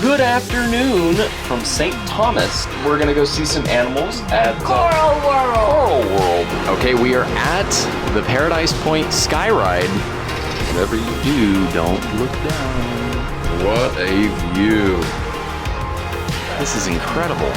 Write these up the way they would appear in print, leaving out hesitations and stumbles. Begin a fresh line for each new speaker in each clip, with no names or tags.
Good afternoon from St. Thomas. We're gonna go see some animals at
Coral World.
Coral World. Okay, we are at the Paradise Point Skyride. Whatever you do, don't look down. What a view. This is incredible.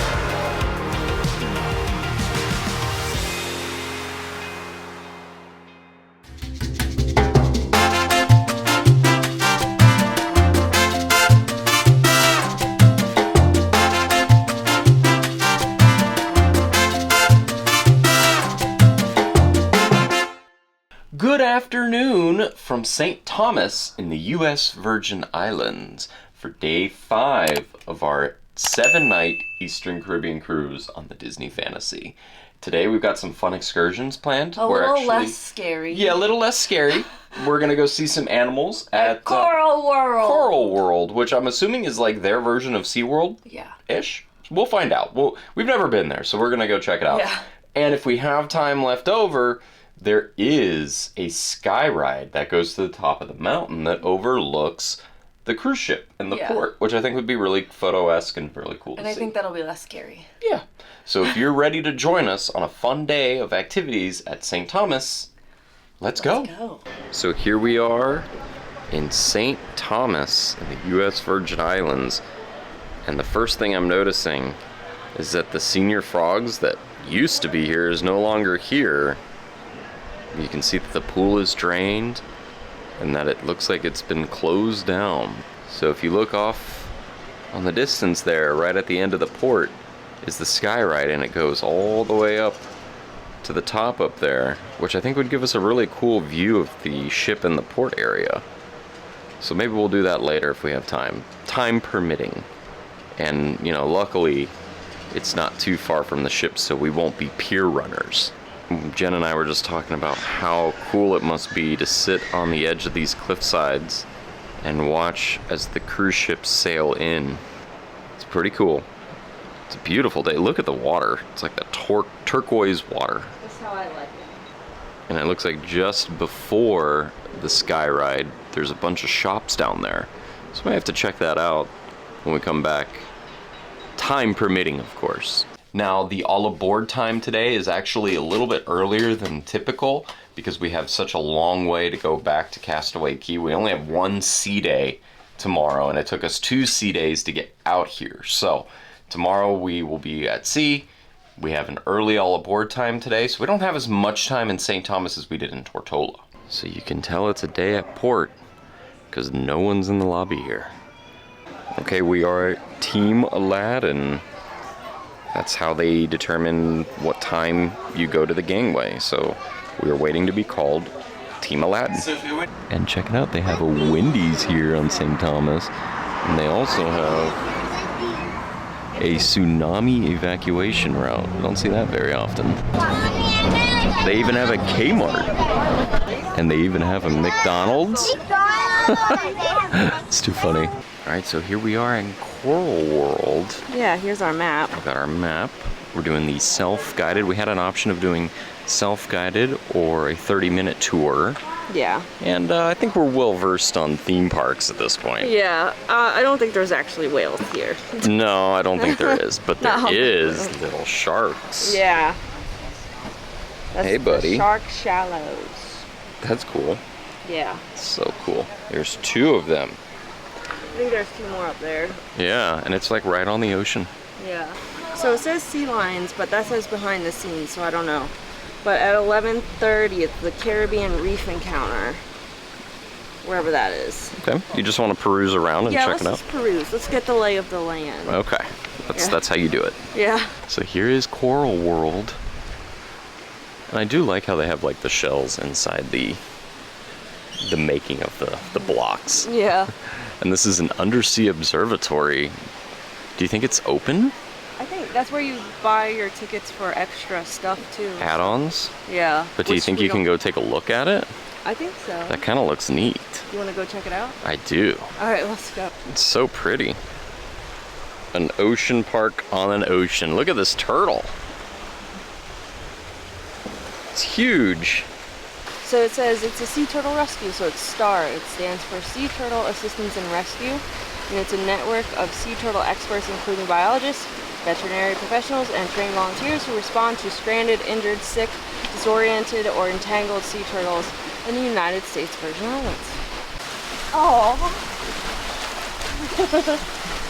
Good afternoon from St. Thomas in the U.S. Virgin Islands for day 5 of our 7-night Eastern Caribbean cruise on the Disney Fantasy. Today we've got some fun excursions planned.
A little less scary.
Yeah, a little less scary. We're gonna go see some animals at
Coral World.
Coral World, which I'm assuming is like their version of SeaWorld.
Yeah.
Ish. We'll find out. We've never been there, so we're gonna go check it out.
Yeah.
And if we have time left over, there is a sky ride that goes to the top of the mountain that overlooks the cruise ship and the port, which I think would be really photo-esque and really cool to see.
And I think that'll be less scary.
Yeah. So if you're ready to join us on a fun day of activities at St. Thomas, let's go. So here we are in St. Thomas in the U.S. Virgin Islands. And the first thing I'm noticing is that the senior frogs that used to be here is no longer here. You can see that the pool is drained and that it looks like it's been closed down. So if you look off on the distance there, right at the end of the port, is the sky ride, and it goes all the way up to the top up there, which I think would give us a really cool view of the ship in the port area. So maybe we'll do that later if we have time permitting. And, you know, luckily it's not too far from the ship, so we won't be pier runners. Jen and I were just talking about how cool it must be to sit on the edge of these cliff sides and watch as the cruise ships sail in. It's pretty cool. It's a beautiful day. Look at the water. It's like the turquoise water.
That's how I like it.
And it looks like just before the sky ride, there's a bunch of shops down there. So we have to check that out when we come back. Time permitting, of course. Now, the all aboard time today is actually a little bit earlier than typical because we have such a long way to go back to Castaway Cay. We only have one sea day tomorrow, and it took us 2 sea days to get out here. So tomorrow we will be at sea. We have an early all aboard time today, so we don't have as much time in St. Thomas as we did in Tortola. So you can tell it's a day at port because no one's in the lobby here. Okay, we are Team Aladdin. That's how they determine what time you go to the gangway. So we are waiting to be called Team Aladdin. And check it out, they have a Wendy's here on St. Thomas. And they also have a tsunami evacuation route. I don't see that very often. They even have a Kmart. And they even have a McDonald's. It's too funny. All right, so here we are in Coral World.
Yeah, here's our map.
We've got our map. We're doing the self-guided. We had an option of doing self-guided or a 30-minute tour.
Yeah.
And I think we're well-versed on theme parks at this point.
Yeah, I don't think there's actually whales here.
No, I don't think there is, but there is little sharks.
Yeah. That's
hey, buddy.
The shark shallows.
That's cool.
Yeah.
So cool. There's 2 of them.
I think there's 2 more up there.
Yeah, and it's like right on the ocean.
Yeah. So it says sea lions, but that says behind the scenes, so I don't know. But at 11:30, it's the Caribbean Reef Encounter. Wherever that is.
Okay. You just want to peruse around and check it out?
Yeah, let's just peruse. Let's get the lay of the land.
Okay. That's how you do it.
Yeah.
So here is Coral World. And I do like how they have like the shells inside the making of the blocks.
Yeah.
And this is an undersea observatory. Do you think it's open?
I think that's where you buy your tickets for extra stuff too.
Add-ons?
Yeah.
But do you think you can go take a look at it?
I think so.
That kind of looks neat.
You want to go check it out?
I do.
All right, let's go.
It's so pretty. An ocean park on an ocean. Look at this turtle. It's huge.
So it says it's a sea turtle rescue, so it's STAR. It stands for Sea Turtle Assistance and Rescue. and it's a network of sea turtle experts, including biologists, veterinary professionals, and trained volunteers who respond to stranded, injured, sick, disoriented, or entangled sea turtles in the United States Virgin Islands. Oh.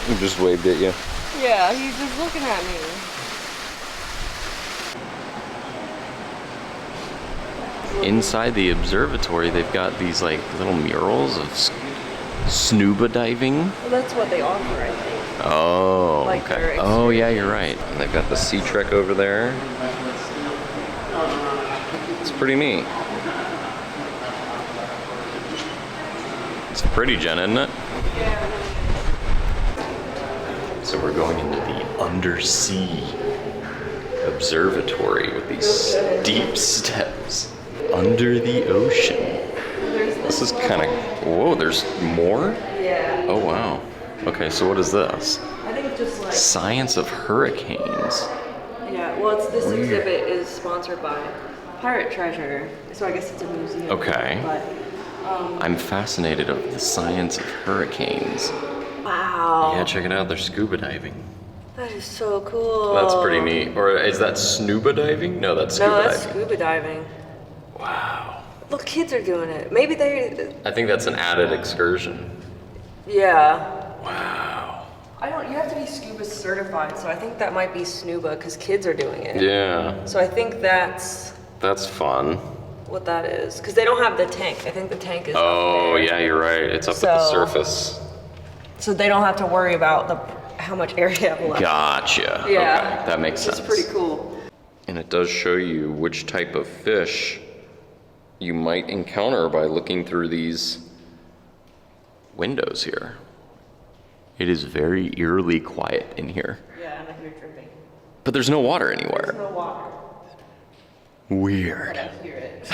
He just waved at you.
Yeah, he's just looking at me.
Inside the observatory, they've got these like little murals of snuba diving.
Well, that's what they offer, I think.
Oh,
Like
okay. Oh, yeah, you're right. And they've got the Sea Trek over there. It's pretty neat. It's pretty, Jen, isn't it?
Yeah.
So we're going into the undersea observatory with these steep steps under the ocean. This is kind of, whoa, there's more?
Yeah.
Oh, wow. Okay, so what is this?
I think just like...
Science of hurricanes.
Yeah, well, this exhibit is sponsored by Pirate Treasure, so I guess it's a museum.
Okay.
But,
I'm fascinated of the science of hurricanes.
wow.
Yeah, check it out, they're scuba diving.
That is so cool.
That's pretty neat. Or is that snuba diving? No, that's scuba
No, that's
diving.
scuba diving.
Wow.
Look, kids are doing it. Maybe they...
I think that's an added excursion.
Yeah.
Wow.
You have to be scuba certified, so I think that might be snuba, because kids are doing it.
Yeah.
So I think that's
fun.
what that is. Because they don't have the tank. I think the tank is
Oh,
up there.
yeah, you're right. It's up at the
So-
surface.
So they don't have to worry about how much area you have left.
Gotcha.
Yeah.
Okay, that makes sense.
It's pretty cool.
And it does show you which type of fish you might encounter by looking through these windows here. It is very eerily quiet in here.
Yeah, and I hear dripping.
But there's no water anywhere.
There's no water.
Weird.
I hear it.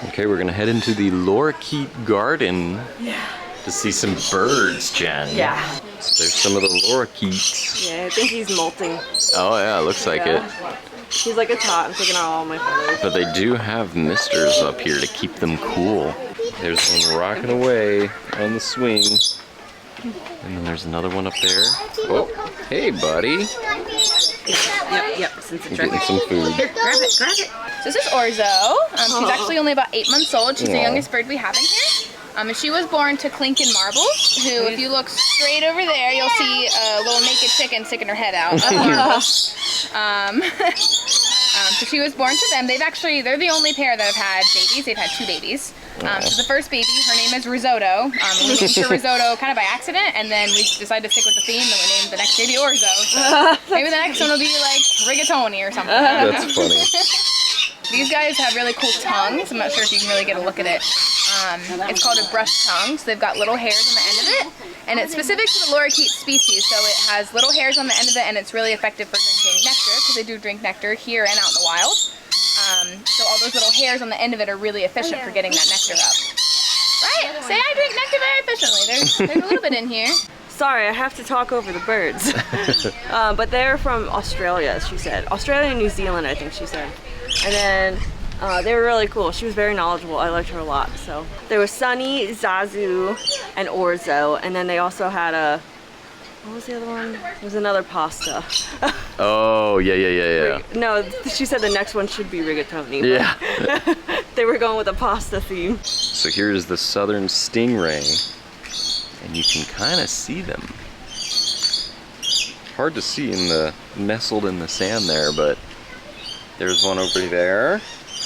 Okay, we're gonna head into the Lorikeet Garden
Yeah.
to see some birds, Jen.
Yeah.
So there's some of the lorikeets.
Yeah, I think he's molting.
Oh yeah, looks like
Yeah.
it.
He's like a tot. I'm taking out all my feathers.
But they do have misters up here to keep them cool. There's one rocking away on the swing. And then there's another one up there. Oh, hey buddy.
Yep. Since it's
Getting some food.
Here, grab it.
So this is Orzo. She's actually only about 8 months old. She's the
Aw.
youngest bird we have in here. And she was born to Clinkin Marbles, who, if you look straight over there, you'll see a little naked chicken sticking her head out. That's Marbles. So she was born to them. They're the only pair that have had babies. They've had 2 babies. So the first baby, her name is Risotto. We named her Risotto kind of by accident, and then we decided to stick with the theme, and we named the next baby Orzo. So maybe the next one will be like rigatoni or something. I don't know.
That's funny.
These guys have really cool tongues. I'm not sure if you can really get a look at it. It's called a brush tongue, so they've got little hairs on the end of it. And it's specific to the lorikeet species, so it has little hairs on the end of it, and it's really effective for drinking nectar, because they do drink nectar here and out in the wild. So all those little hairs on the end of it are really efficient for getting that nectar up. Right? Say I drink nectar very efficiently. There's a little bit in here.
Sorry, I have to talk over the birds. But they're from Australia, she said. Australia and New Zealand, I think she said. And then they were really cool. She was very knowledgeable. I liked her a lot. So there was Sunny, Zazu, and Orzo. And then they also had what was the other one? It was another pasta.
Oh, yeah.
No, she said the next one should be rigatoni.
Yeah.
They were going with a pasta theme.
So here's the southern stingray, and you can kind of see them. Hard to see nestled in the sand there, but there's one over there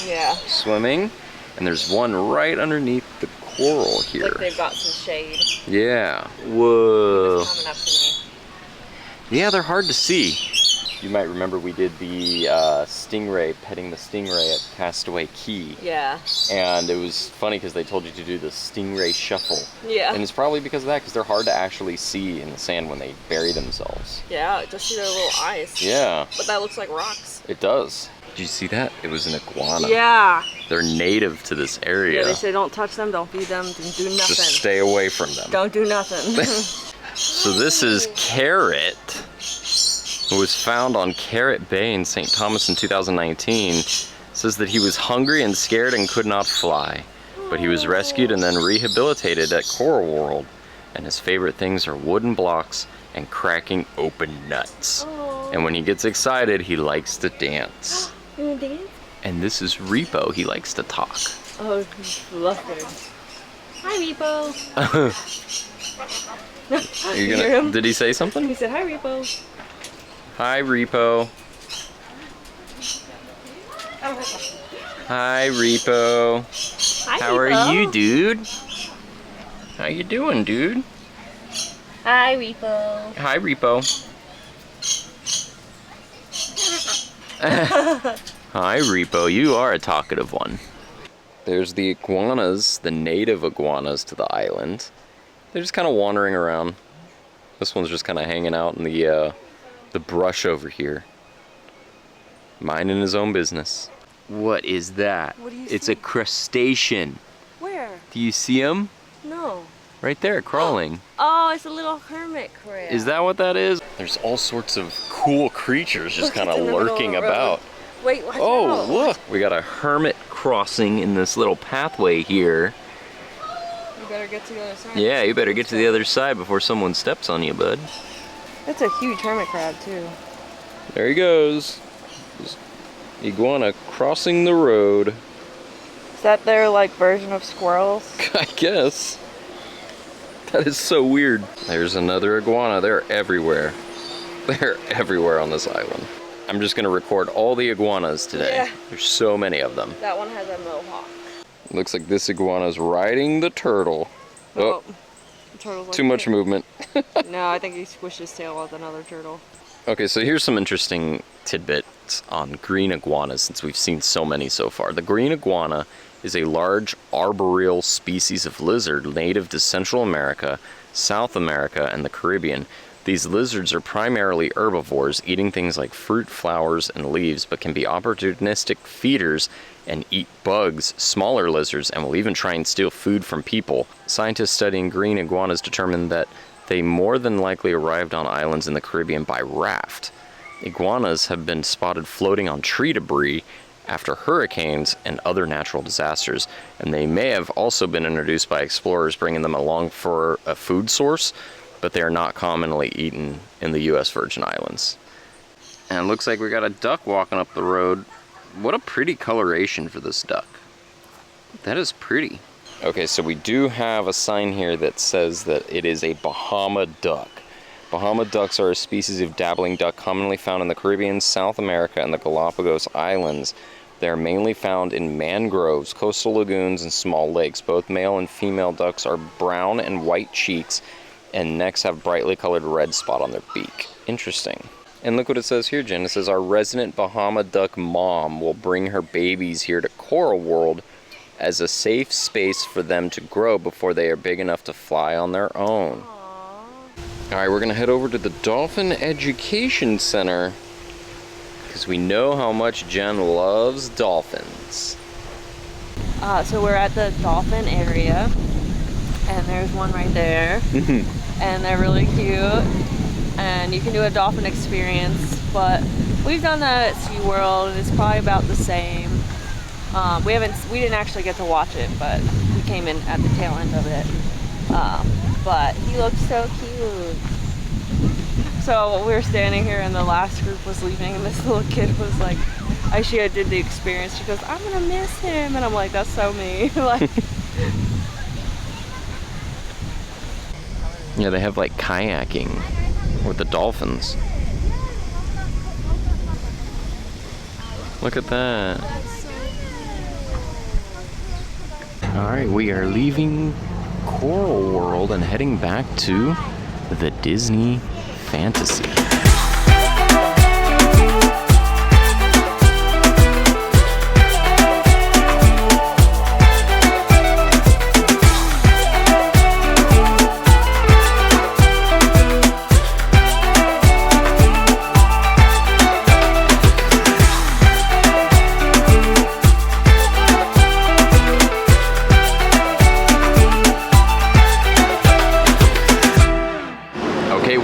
Yeah.
swimming, and there's one right underneath the coral here.
Like they've got some shade.
Yeah. Whoa.
Coming up to me.
Yeah, they're hard to see. You might remember we did the stingray, petting the stingray at Castaway Key.
Yeah.
And it was funny because they told you to do the stingray shuffle.
Yeah.
And it's probably because of that, because they're hard to actually see in the sand when they bury themselves.
Yeah, just see their little eyes.
Yeah,
But that looks like rocks.
it does. Did you see that? It was an iguana.
Yeah.
They're native to this area.
Yeah, they say don't touch them, don't feed them, don't do nothing.
Just stay away from them.
Don't do nothing.
So this is Carrot. It was found on Carrot Bay in St. Thomas in 2019. It says that he was hungry and scared and could not fly. But he was rescued and then rehabilitated at Coral World. and his favorite things are wooden blocks and cracking open nuts.
Oh.
And when he gets excited, he likes to dance.
You wanna dance?
And this is Repo, he likes to talk.
Oh, flustered. Hi, Repo.
You're
Hear him?
Did he say something?
He said, hi, Repo.
Hi, Repo. Hi, Repo.
Hi,
How
Repo.
are you, dude? How you doing, dude?
Hi, Repo.
Hi, Repo. Hi, Repo. You are a talkative one. There's the iguanas, the native iguanas to the island. They're just kind of wandering around. This one's just kind of hanging out in the brush over here, minding his own business. What is that?
What do you
It's
see?
a crustacean.
Where?
Do you see him?
No.
Right there, crawling.
Oh, it's a little hermit crab.
Is that what that is? There's all sorts of cool creatures just
Look,
kind
it's
of
in the middle of
lurking
the road.
about.
Wait, watch
Oh,
out.
look! We got a hermit crossing in this little pathway here.
You better get to the other side.
Yeah, you better get to the other side before someone steps on you, bud.
That's a huge hermit crab, too.
There he goes. Just iguana crossing the road.
Is that their, like, version of squirrels?
I guess. That is so weird. There's another iguana. They're everywhere. They're everywhere on this island. I'm just gonna record all the iguanas today.
Yeah.
There's so many of them.
That one has a mohawk.
Looks like this iguana's riding the turtle. Oh,
The turtle's like,
too much movement.
No, I think he squished his tail with another turtle.
Okay, so here's some interesting tidbits on green iguanas since we've seen so many so far. The green iguana is a large arboreal species of lizard native to Central America, South America, and the Caribbean. These lizards are primarily herbivores, eating things like fruit, flowers, and leaves, but can be opportunistic feeders and eat bugs, smaller lizards, and will even try and steal food from people. Scientists studying green iguanas determined that they more than likely arrived on islands in the Caribbean by raft. Iguanas have been spotted floating on tree debris after hurricanes and other natural disasters, and they may have also been introduced by explorers bringing them along for a food source, but they are not commonly eaten in the U.S. Virgin Islands. And it looks like we got a duck walking up the road. What a pretty coloration for this duck. That is pretty. Okay, so we do have a sign here that says that it is a Bahama duck. Bahama ducks are a species of dabbling duck commonly found in the Caribbean, South America, and the Galapagos Islands. They are mainly found in mangroves, coastal lagoons, and small lakes. Both male and female ducks are brown and white cheeks, and necks have brightly colored red spot on their beak. Interesting. And look what it says here, Jen. It says, our resident Bahama duck mom will bring her babies here to Coral World as a safe space for them to grow before they are big enough to fly on their own. Alright, we're gonna head over to the Dolphin Education Center because we know how much Jen loves dolphins.
So we're at the dolphin area, and there's one right there, and they're really cute, and you can do a dolphin experience, but we've done that at SeaWorld, and it's probably about the same. We didn't actually get to watch it, but we came in at the tail end of it. But he looked so cute. So we were standing here and the last group was leaving and this little kid was like, she did the experience. She goes, I'm gonna miss him. And I'm like, that's so me. Like,
Yeah, they have like kayaking with the dolphins. Look at that. Alright, we are leaving Coral World and heading back to the Disney Fantasy.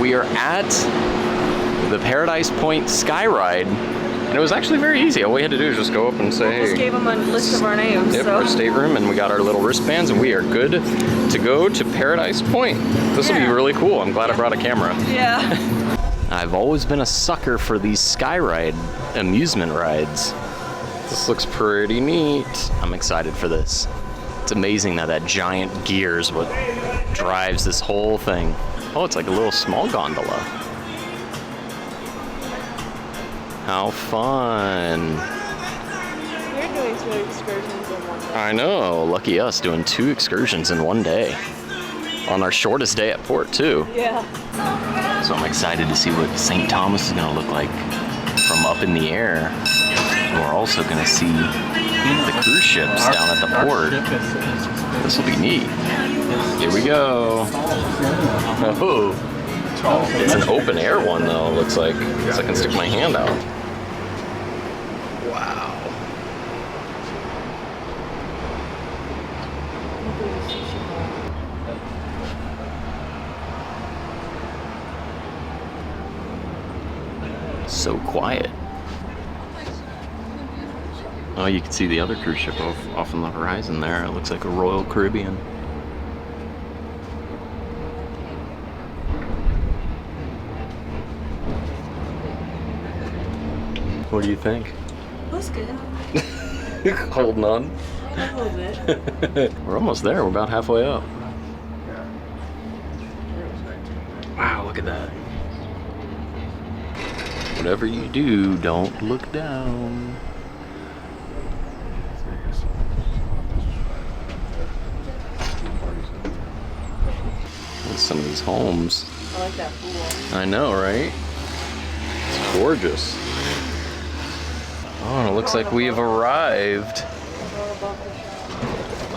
We are at the Paradise Point Skyride, And it was actually very easy. All we had to do is just go up and say,
We just gave them a list of our names.
Yep,
so.
our stateroom, and we got our little wristbands, and we are good to go to Paradise Point. This will be really cool. I'm glad I brought a camera.
Yeah.
I've always been a sucker for these skyride amusement rides. This looks pretty neat. I'm excited for this. It's amazing that giant gear is what drives this whole thing. Oh, it's like a little small gondola. How fun.
We're doing 2 excursions in one day.
I know, lucky us doing 2 excursions in one day. On our shortest day at port too.
Yeah.
So I'm excited to see what St. Thomas is gonna look like from up in the air. And we're also gonna see the cruise ships down at the port. This will be neat. Here we go. Oh, it's an open air one though, it looks like. So I can stick my hand out. Wow. So quiet. Oh, you can see the other cruise ship off on the horizon there. It looks like a Royal Caribbean. What do you think?
Looks good.
Holding on.
A little bit.
We're almost there. We're about halfway up. Wow, look at that. Whatever you do, don't look down. Look at some of these homes.
I like that pool.
I know, right? It's gorgeous. Oh, it looks like we have arrived.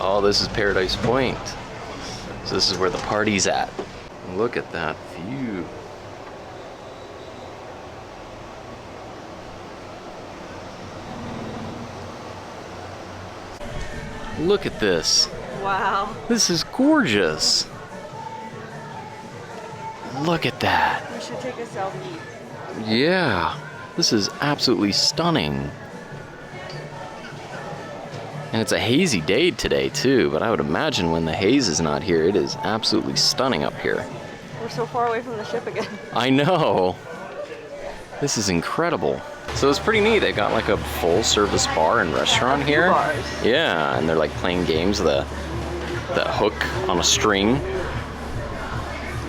Oh, this is Paradise Point. So this is where the party's at. Look at that view. Look at this.
Wow.
This is gorgeous. Look at that.
We should take a selfie.
Yeah, this is absolutely stunning. And it's a hazy day today too, but I would imagine when the haze is not here, it is absolutely stunning up here.
We're so far away from the ship again.
I know. This is incredible. So it's pretty neat. They got like a full service bar and restaurant here.
Bars.
Yeah, and they're like playing games, the hook on a string.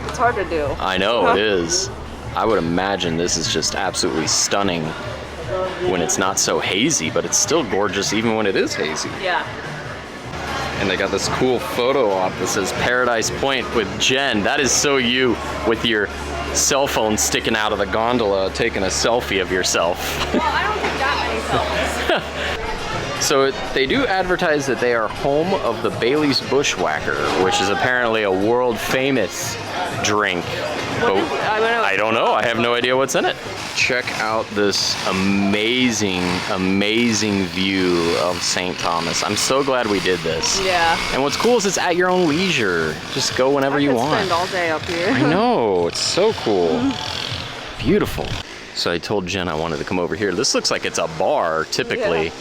It's hard to do.
I know, it is. I would imagine this is just absolutely stunning when it's not so hazy, but it's still gorgeous even when it is hazy.
Yeah.
And they got this cool photo op that says Paradise Point with Jen. That is so you, with your cell phone sticking out of the gondola, taking a selfie of yourself.
Well, I don't take that many selfies.
So they do advertise that they are home of the Bailey's Bushwhacker, which is apparently a world famous drink. But I don't know. I have no idea what's in it. Check out this amazing, amazing view of St. Thomas. I'm so glad we did this.
Yeah.
And what's cool is it's at your own leisure. Just go whenever you want.
I could spend all day up here.
I know. It's so cool. Beautiful. So I told Jen I wanted to come over here. This looks like it's a bar, typically.
Yeah.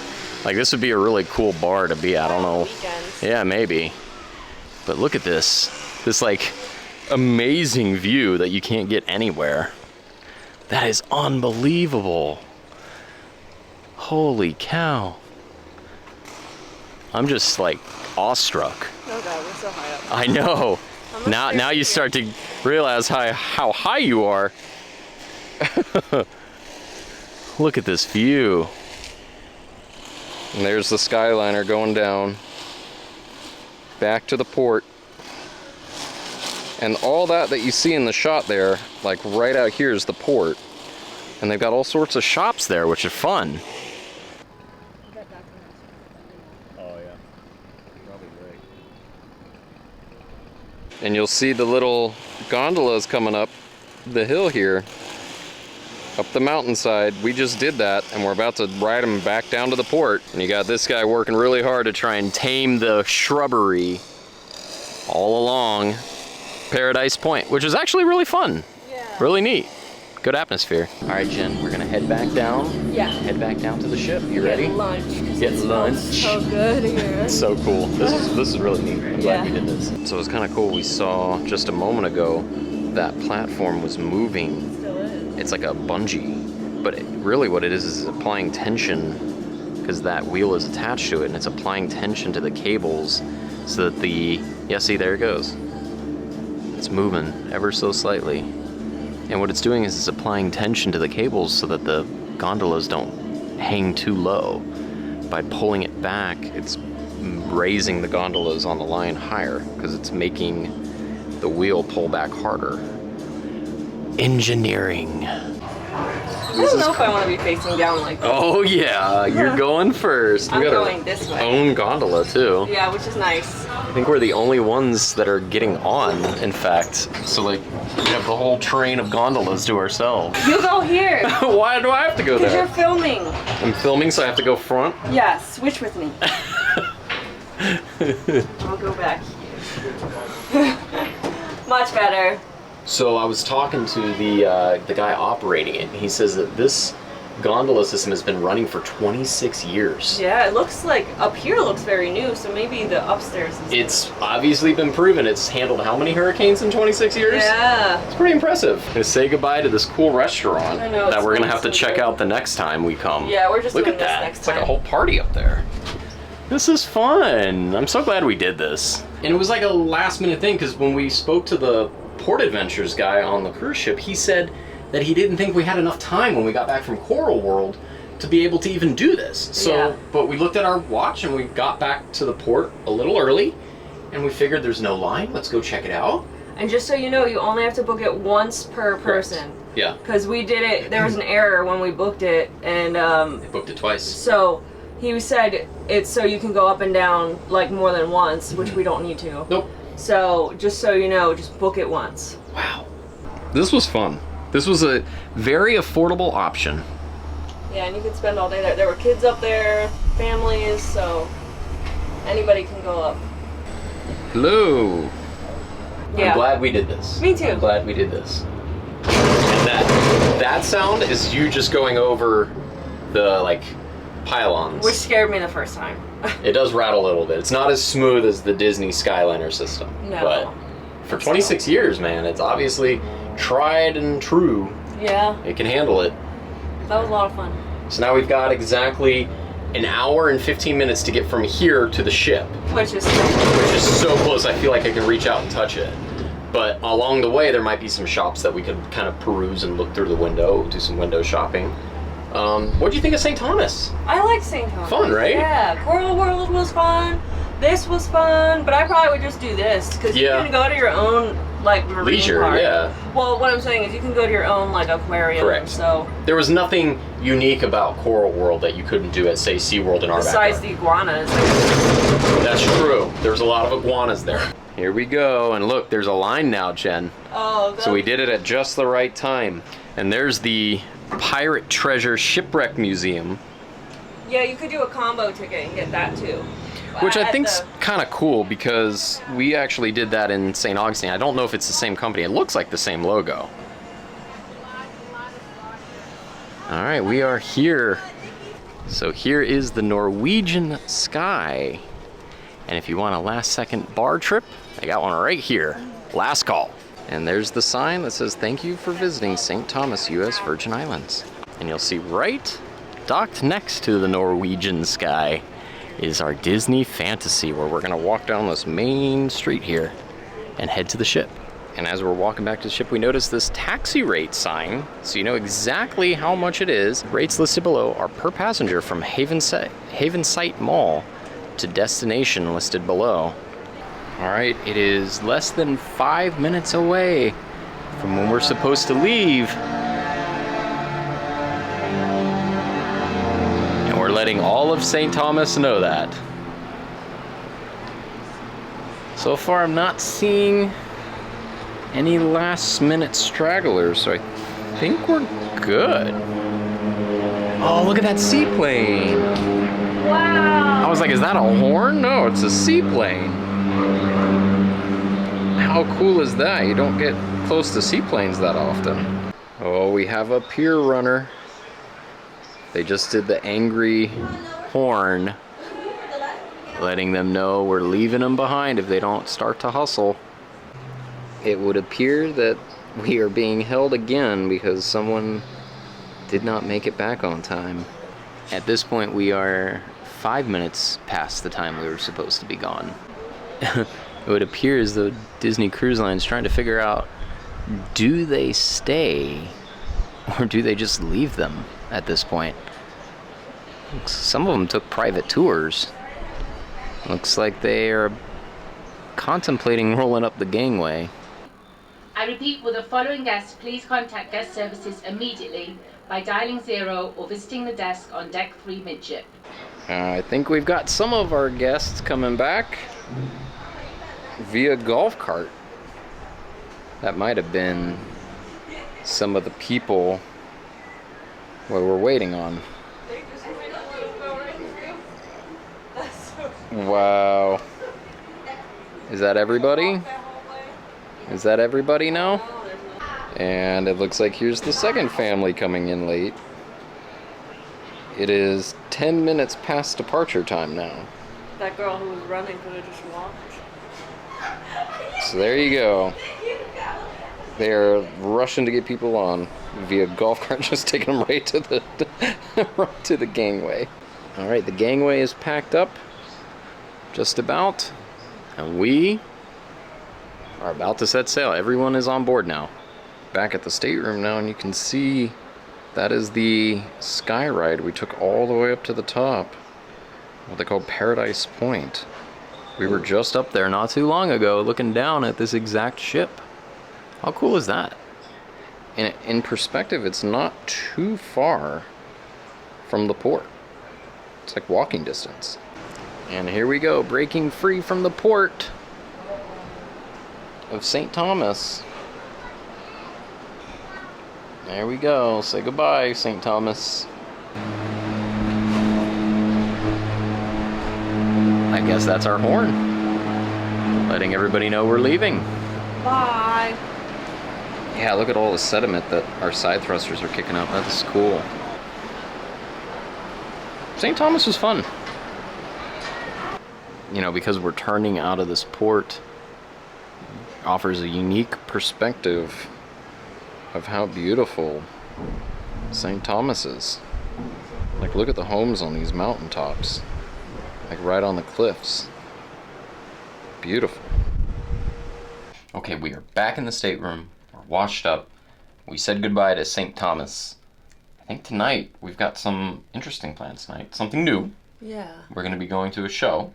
Like, this would be a really cool bar to be at. I don't know.
Weekends.
Yeah, maybe. But look at this. This, like, amazing view that you can't get anywhere. That is unbelievable. Holy cow. I'm just, like, awestruck.
Oh God, we're so high up.
I know.
I'm
Now you start to realize how high you are. Look at this view. And there's the Skyliner going down back to the port. And all that you see in the shot there, like right out here is the port. And they've got all sorts of shops there, which are fun. Oh yeah, probably right. And you'll see the little gondolas coming up the hill here, up the mountainside. We just did that, and we're about to ride them back down to the port. And you got this guy working really hard to try and tame the shrubbery all along Paradise Point, which is actually really fun.
Yeah.
Really neat. Good atmosphere. All right, Jen, we're gonna head back down.
Yeah.
Head back down to the ship. You
Get
ready?
lunch.
Get lunch.
So good here.
It's so cool. This is really neat. I'm glad we did this. So it's kind of cool. We saw just a moment ago that platform was moving.
Still is.
It's like a bungee, but really what it is applying tension because that wheel is attached to it, and it's applying tension to the cables so that see, there it goes. It's moving ever so slightly. And what it's doing is it's applying tension to the cables so that the gondolas don't hang too low. By pulling it back, it's raising the gondolas on the line higher because it's making the wheel pull back harder. Engineering.
I don't know if I want to be facing down like this.
Oh yeah, you're going first.
I'm
We got
going
our
this way.
own gondola too.
Yeah, which is nice.
I think we're the only ones that are getting on, in fact. So like, we have the whole train of gondolas to ourselves.
You go here.
Why do I have to go
Because you're
there?
filming.
I'm filming, so I have to go front?
Yeah, switch with me. I'll go back here. Much better.
So I was talking to the guy operating it, and he says that this gondola system has been running for 26 years.
Yeah, it looks like up here looks very new, so maybe the upstairs is.
It's obviously been proven. It's handled how many hurricanes in 26 years?
Yeah.
It's pretty impressive. Gonna say goodbye to this cool restaurant
I know,
that
it's
we're gonna
been
have to
so
check
good.
out the next time we come.
Yeah, we're just
Look
doing
at
this
that.
next
It's like
time.
a whole party up there. This is fun. I'm so glad we did this. And it was like a last minute thing because when we spoke to the Port Adventures guy on the cruise ship, he said that he didn't think we had enough time when we got back from Coral World to be able to even do this. So,
Yeah.
but we looked at our watch and we got back to the port a little early and we figured there's no line. Let's go check it out.
And just so you know, you only have to book it once per person.
Yeah.
Because we did it, there was an error when we booked it, and
They booked it twice.
so he said it's so you can go up and down like more than once, which we don't need to.
Nope.
So just so you know, just book it once.
Wow. This was fun. This was a very affordable option.
Yeah, and you could spend all day there. There were kids up there, families, so anybody can go up.
Hello.
Yeah.
I'm glad we did this.
Me too.
I'm glad we did this. And that sound is you just going over the like pylons.
Which scared me the first time.
It does rattle a little bit. It's not as smooth as the Disney Skyliner system.
No.
But for 26 years, man, it's obviously tried and true.
Yeah,
It can handle it.
that was a lot of fun.
So now we've got exactly an hour and 15 minutes to get from here to the ship,
Which is
which is so close. I feel like I can reach out and touch it. But along the way, there might be some shops that we could kind of peruse and look through the window, do some window shopping. What do you think of St. Thomas?
I like St. Thomas.
Fun, right?
Yeah, Coral World was fun. This was fun, but I probably would just do this because
Yeah.
you can go to your own like marine
Leisure,
park.
yeah.
Well, what I'm saying is you can go to your own like aquarium.
Correct.
So
There was nothing unique about Coral World that you couldn't do at, say, SeaWorld in our
besides
backyard.
the iguanas.
That's true. There's a lot of iguanas there. Here we go, and look, there's a line now, Jen.
Oh.
So we did it at just the right time. And there's the Pirate Treasure Shipwreck Museum,
Yeah, you could do a combo ticket and get that too.
which I
At
think's
the-
kind of cool because we actually did that in St. Augustine. I don't know if it's the same company. It looks like the same logo. All right, we are here. So here is the Norwegian Sky. And if you want a last second bar trip, I got one right here. Last call. And there's the sign that says, "Thank you for visiting St. Thomas, U.S. Virgin Islands." And you'll see right docked next to the Norwegian Sky is our Disney Fantasy, where we're gonna walk down this main street here and head to the ship. And as we're walking back to the ship, we notice this taxi rate sign, so you know exactly how much it is. Rates listed below are per passenger from Havensight Mall to destination listed below. All right, it is less than 5 minutes away from when we're supposed to leave. And we're letting all of St. Thomas know that. So far, I'm not seeing any last minute stragglers, so I think we're good. Oh, look at that seaplane.
Wow.
I was like, is that a horn? No, it's a seaplane. How cool is that? You don't get close to seaplanes that often. Oh, we have a pier runner. They just did the angry horn, letting them know we're leaving them behind if they don't start to hustle. It would appear that we are being held again because someone did not make it back on time. At this point, we are 5 minutes past the time we were supposed to be gone. It would appear as though Disney Cruise Line's trying to figure out, do they stay or do they just leave them at this point? Some of them took private tours. Looks like they are contemplating rolling up the gangway.
I repeat, will the following guests please contact guest services immediately by dialing 0 or visiting the desk on deck 3 midship.
I think we've got some of our guests coming back via golf cart. That might have been some of the people we were waiting on. Wow. Is that everybody? Is that everybody now? And it looks like here's the second family coming in late. It is 10 minutes past departure time now.
That girl who was running could have just walked.
So there you go. They're rushing to get people on via golf cart, just taking them right to the right to the gangway. All right, the gangway is packed up, just about, and we are about to set sail. Everyone is on board now. Back at the stateroom now, and you can see that is the Skyride we took all the way up to the top. What they call Paradise Point. We were just up there not too long ago looking down at this exact ship. How cool is that? In perspective, it's not too far from the port. It's like walking distance. And here we go, breaking free from the port of St. Thomas. There we go. Say goodbye, St. Thomas. I guess that's our horn. Letting everybody know we're leaving.
Bye.
Yeah, look at all the sediment that our side thrusters are kicking up. That's cool. St. Thomas was fun. You know, because we're turning out of this port, offers a unique perspective of how beautiful St. Thomas is. Like, look at the homes on these mountaintops. Like, right on the cliffs. Beautiful. Okay, we are back in the stateroom. We're washed up. We said goodbye to St. Thomas. I think tonight we've got some interesting plans tonight. Something new.
Yeah.
We're going to be going to a show.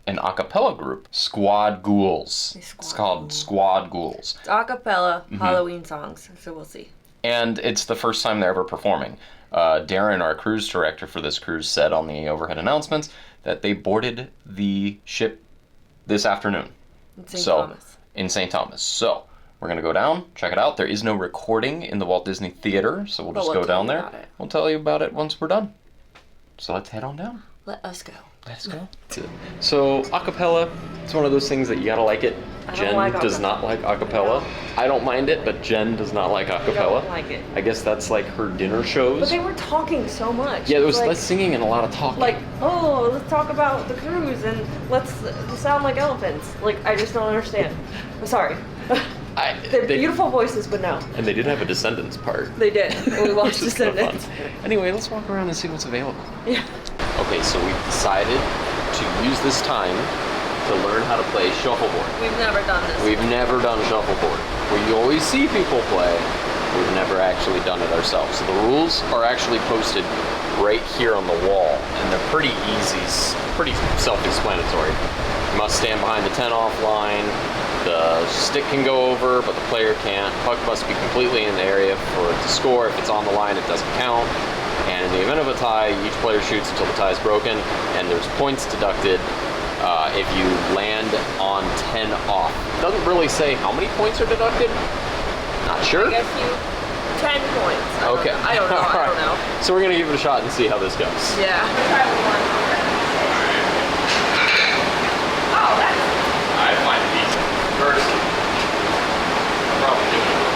An a cappella group. Squad Ghouls. It's called Squad Ghouls.
It's a cappella Halloween songs, so we'll see.
And it's the first time they're ever performing. Darren, our cruise director for this cruise, said on the overhead announcements that they boarded the ship this afternoon.
In St. Thomas.
In St. Thomas. So, we're going to go down, check it out. There is no recording in the Walt Disney Theater, so we'll just go down there. We'll tell you about it once we're done. So let's head on down.
Let us go.
Let's go. So, acapella, it's one of those things that you gotta like it. Jen does not like acapella. I don't mind it, but Jen does not like acapella.
I don't like it.
I guess that's like her dinner shows.
But they were talking so much.
Yeah, there was
like,
less singing and a lot of talking.
Like, oh, let's talk about the cruise and let's sound like elephants. Like, I just don't understand. I'm sorry. They're beautiful voices, but no.
And they did have a Descendants part.
They did. We watched Descendants.
Anyway, let's walk around and see what's available.
Yeah.
Okay, so we've decided to use this time to learn how to play shuffleboard.
We've never done this.
We've never done shuffleboard. We always see people play. We've never actually done it ourselves. So the rules are actually posted right here on the wall, and they're pretty easy, pretty self-explanatory. You must stand behind the 10-off line. The stick can go over, but the player can't. Puck must be completely in the area for it to score. If it's on the line, it doesn't count. And in the event of a tie, each player shoots until the tie is broken, and there's points deducted if you land on 10 off. It doesn't really say how many points are deducted. Not sure.
I guess 10 points. I don't know. I don't know.
So we're gonna give it a shot and see how this goes.
Yeah. Try one. Oh, that's.
I find it easy. First, probably do it.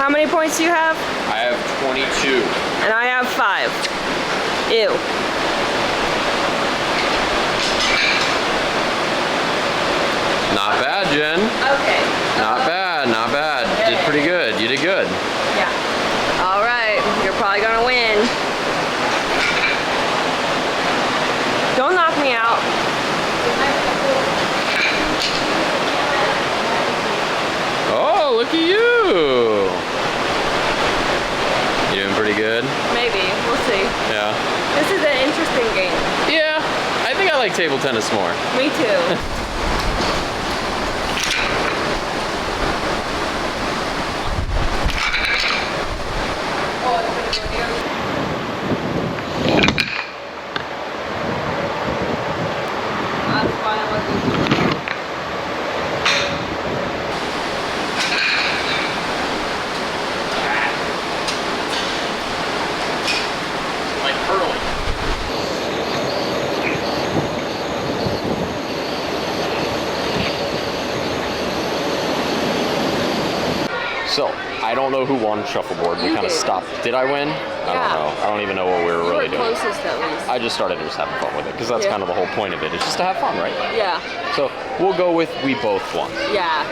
How many points do you have?
I have 22.
And I have 5. Ew.
Not bad, Jen.
Okay.
Not bad, not bad. Did pretty good. You did good.
Yeah. All right. You're probably gonna win. Don't knock me out.
Oh, look at you. You doing pretty good?
Maybe. We'll see.
Yeah.
This is an interesting game.
Yeah, I think I like table tennis more.
Me too.
Like curling. So, I don't know who won Shuffleboard. We
You
kind of
did.
stopped. Did I win? I don't
Yeah.
know. I don't even know what we were
You
really
were
doing.
closest at least.
I just started just having fun with it because that's
Yeah.
kind of the whole point of it. It's just to have fun, right?
Yeah.
So we'll go with we both won.
Yeah.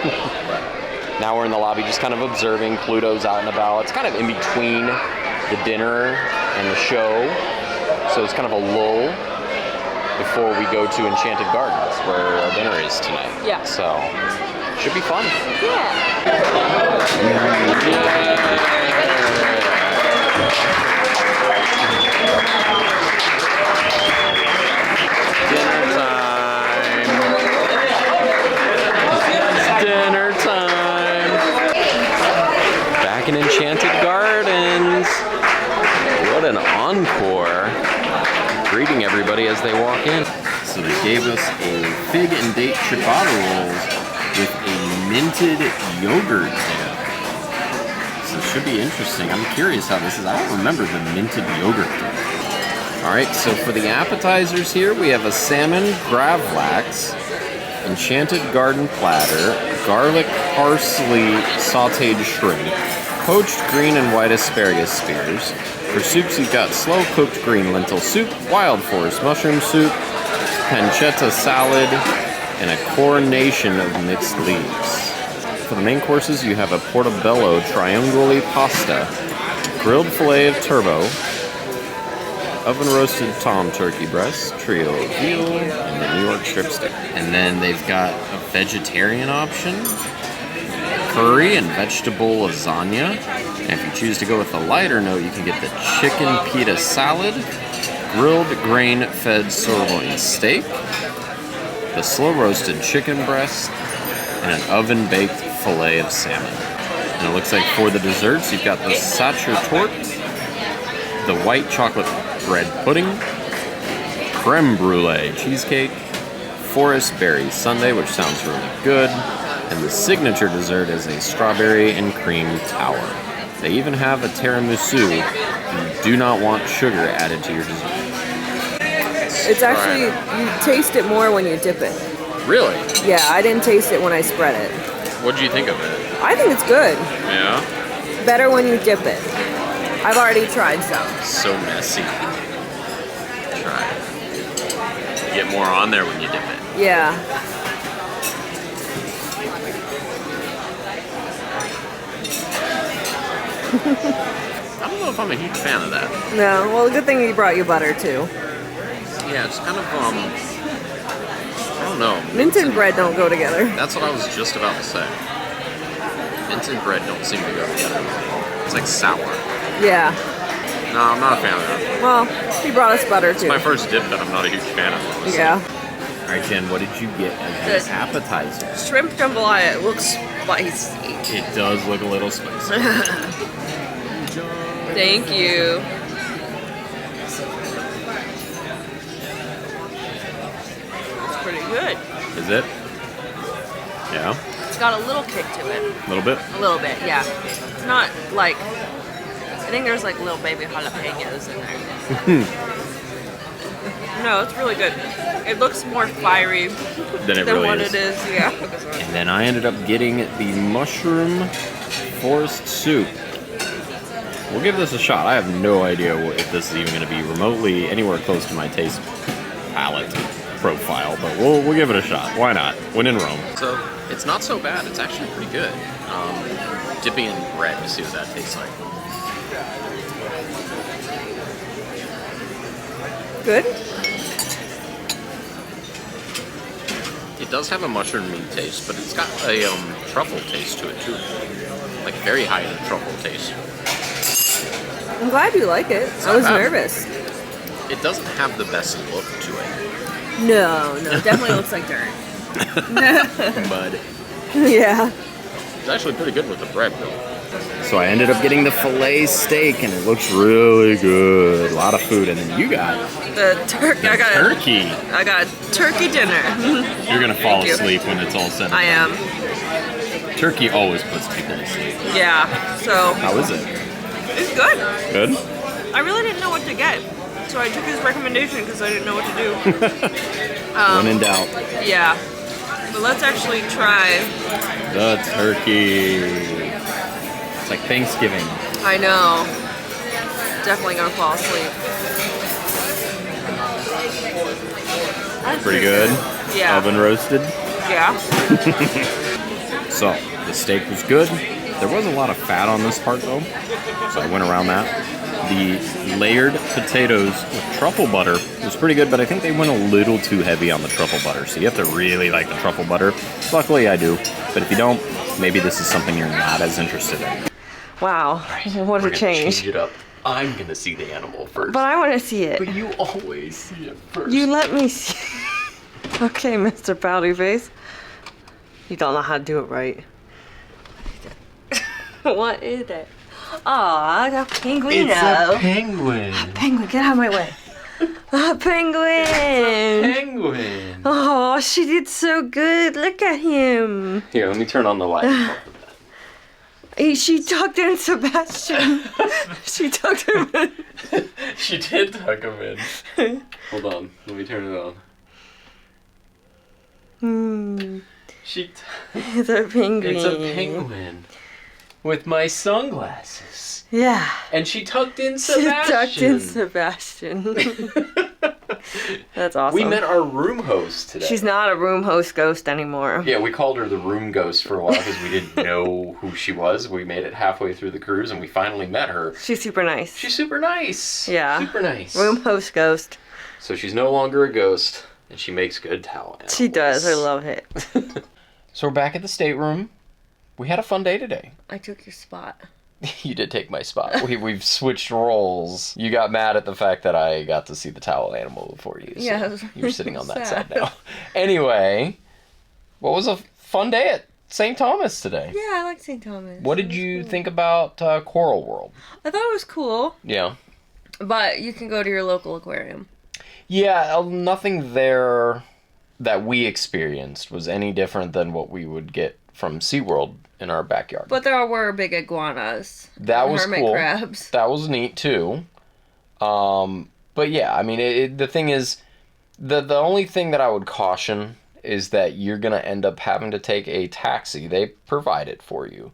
Now we're in the lobby just kind of observing. Pluto's out and about. It's kind of in between the dinner and the show. So it's kind of a lull before we go to Enchanted Gardens where our dinner is tonight.
Yeah.
So should be fun.
Yeah.
Dinner time. It's dinner time. Back in Enchanted Gardens. What an encore. Greeting everybody as they walk in. So they gave us a fig and date ciabatta rolls with a minted yogurt dip. So it should be interesting. I'm curious how this is. I don't remember the minted yogurt dip. Alright, so for the appetizers here, we have a salmon gravlax, Enchanted Garden platter, garlic parsley sauteed shrimp, poached green and white asparagus spears. For soups, you've got slow-cooked green lentil soup, wild forest mushroom soup, pancetta salad, and a coronation of mixed leaves. For the main courses, you have a portobello triangoli pasta, grilled filet of turbot, oven-roasted tom turkey breast, trio of veal, and the New York strip steak. And then they've got a vegetarian option, curry and vegetable lasagna. And if you choose to go with a lighter note, you can get the chicken pita salad, grilled grain-fed sirloin steak, the slow-roasted chicken breast, and an oven-baked filet of salmon. And it looks like for the desserts, you've got the sacher tort, the white chocolate bread pudding, creme brulee cheesecake, forest berry sundae, which sounds really good, and the signature dessert is a strawberry and cream tower. They even have a tiramisu. You do not want sugar added to your dessert.
It's actually, you taste it more when you dip it.
Really?
Yeah, I didn't taste it when I spread it.
What did you think of it?
I think it's good.
Yeah?
Better when you dip it. I've already tried some.
So messy. Try it. You get more on there when you dip it.
Yeah.
I don't know if I'm a huge fan of that.
No, well, good thing he brought you butter too.
Yeah, it's kind of, I don't know.
Mint and bread don't go together.
That's what I was just about to say. Mint and bread don't seem to go together. It's like sour.
Yeah.
No, I'm not a fan of that.
Well, he brought us butter
It's
too.
my first dip that I'm not a huge fan of.
Yeah.
Alright, Jen, what did you get as
Good.
an appetizer?
Shrimp jambalaya. It looks spicy.
It does look a little spicy.
Thank you. It's pretty good.
Is it? Yeah?
It's got a little kick to it.
A little bit?
A little bit, yeah. It's not like, I think there's like little baby jalapenos in there. No, it's really good. It looks more fiery
Than it
than
really
what
is.
it is, yeah.
And then I ended up getting the mushroom forest soup. We'll give this a shot. I have no idea if this is even going to be remotely anywhere close to my taste palette profile, but we'll give it a shot. Why not? When in Rome. So it's not so bad. It's actually pretty good. Dipping in bread to see what that tastes like.
Good?
It does have a mushroom meat taste, but it's got a truffle taste to it too. Like very high in truffle taste.
I'm glad you like it. I was nervous.
It doesn't have the best look to it.
No, it definitely looks like dirt.
Mud.
Yeah.
It's actually pretty good with the bread though. So I ended up getting the filet steak and it looks really good. A lot of food, and then you got
The turkey.
turkey.
I got turkey dinner.
You're gonna fall
Thank you.
asleep when it's all said and
I
done.
am.
Turkey always puts people to sleep.
Yeah. So
How is it?
it's good.
Good?
I really didn't know what to get, so I took his recommendation because I didn't know what to do.
When in doubt.
Yeah. But let's actually try.
The turkey. It's like Thanksgiving.
I know. Definitely gonna fall asleep. That's
Pretty good.
Yeah.
Oven roasted.
Yeah.
So, the steak was good. There wasn't a lot of fat on this part though, so I went around that. The layered potatoes with truffle butter was pretty good, but I think they went a little too heavy on the truffle butter, so you have to really like the truffle butter. Luckily I do, but if you don't, maybe this is something you're not as interested in.
Wow. What a change.
Change it up. I'm gonna see the animal first.
But I want to see it.
But you always see it first.
You let me see. Okay, Mr. Pouty Face. You don't know how to do it right. What is it? Aw, a penguin.
It's a penguin.
Penguin, get out of my way. A penguin.
Penguin.
Oh, she did so good. Look at him.
Here, let me turn on the light.
She tucked in Sebastian. She tucked him in.
She did tuck him in. Hold on, let me turn it on.
It's a penguin.
It's a penguin with my sunglasses.
Yeah.
And she tucked in
She
Sebastian.
tucked in Sebastian. That's awesome.
We met our room host today.
She's not a room host ghost anymore.
Yeah, we called her the room ghost for a while because we didn't know who she was. We made it halfway through the cruise and we finally met her.
She's super nice.
She's super nice.
Yeah.
Super nice.
Room host ghost.
So she's no longer a ghost and she makes good towel animals.
She does. I love it.
So we're back at the stateroom. We had a fun day today.
I took your spot.
You did take my spot. We've switched roles. You got mad at the fact that I got to see the towel animal before you. So
Yeah.
you're sitting on that
Sad.
side now. Anyway, what was a fun day at St. Thomas today?
Yeah, I like St. Thomas.
What did you think about Coral World?
I thought it was cool,
Yeah.
but you can go to your local aquarium.
Yeah, nothing there that we experienced was any different than what we would get from SeaWorld in our backyard.
But there were big iguanas.
That
and
was
hermit
cool.
crabs.
That was neat too. But yeah, I mean, the thing is, the only thing that I would caution is that you're gonna end up having to take a taxi. They provide it for you,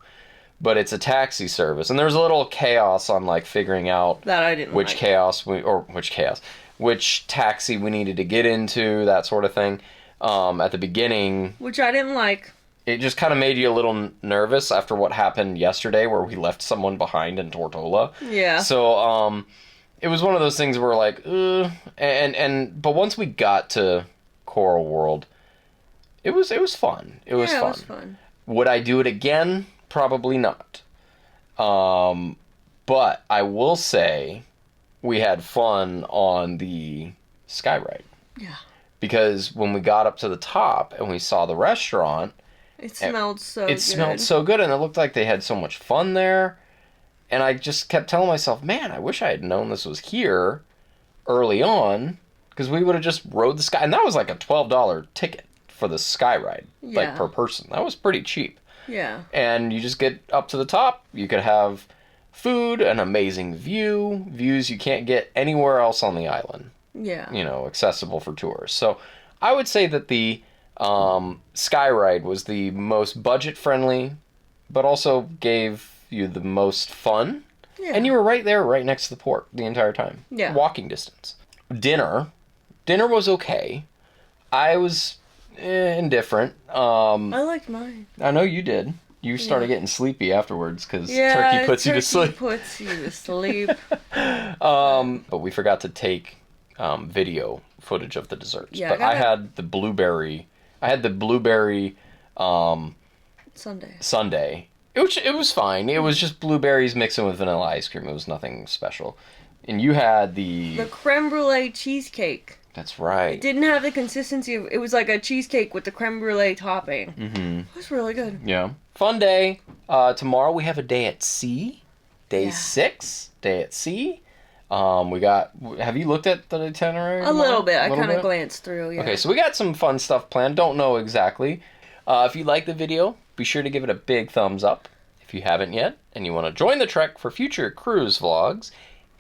but it's a taxi service, and there's a little chaos on like figuring out
That I didn't
which
like.
which taxi we needed to get into, that sort of thing. At the beginning,
Which I didn't like.
it just kind of made you a little nervous after what happened yesterday where we left someone behind in Tortola.
Yeah.
So, it was one of those things where like, but once we got to Coral World, it was fun. It was
Yeah,
fun.
it was fun.
Would I do it again? Probably not. But I will say we had fun on the Skyride.
Yeah.
Because when we got up to the top and we saw the restaurant,
It smelled so good.
it smelled so good, and it looked like they had so much fun there. And I just kept telling myself, man, I wish I had known this was here early on, because we would have just rode the sky. And that was like a $12 ticket for the Skyride, like
Yeah.
per person. That was pretty cheap.
Yeah.
And you just get up to the top. You could have food, an amazing views you can't get anywhere else on the island.
Yeah.
You know, accessible for tourists. So I would say that the Skyride was the most budget friendly, but also gave you the most fun.
Yeah.
And you were right there, right next to the port the entire time.
Yeah.
Walking distance. Dinner was okay. I was indifferent.
I liked mine.
I know you did. You started getting sleepy afterwards because
Yeah,
turkey puts you to sleep.
puts you to sleep.
But we forgot to take video footage of the desserts.
Yeah,
but I had the blueberry.
Sunday.
It was fine. It was just blueberries mixing with vanilla ice cream. It was nothing special. And you had
The creme brulee cheesecake.
That's right.
It didn't have the consistency of... It was like a cheesecake with the creme brulee topping.
Mm-hmm.
It was really good.
Yeah. Fun day. Tomorrow we have a day at sea. Day 6. Day at sea. Have you looked at the itinerary?
A little bit. I kind of glanced through, yeah.
Okay, so we got some fun stuff planned. Don't know exactly. If you like the video, be sure to give it a big thumbs up if you haven't yet, and you want to join the trek for future cruise vlogs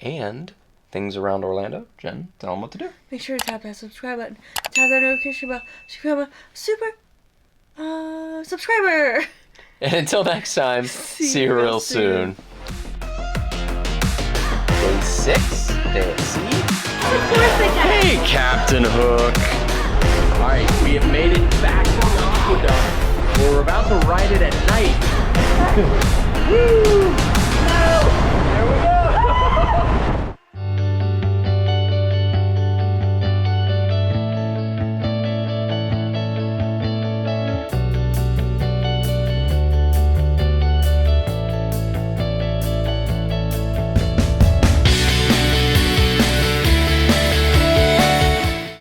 and things around Orlando. Jen, tell them what to do.
Make sure to tap that subscribe button. Tap that notification bell. Become a super subscriber.
And until next time, see you real soon. Day 6, day at sea. Hey, Captain Hook.
All right, we have made it back to the aqueduct. We're about to ride it at night. Woo!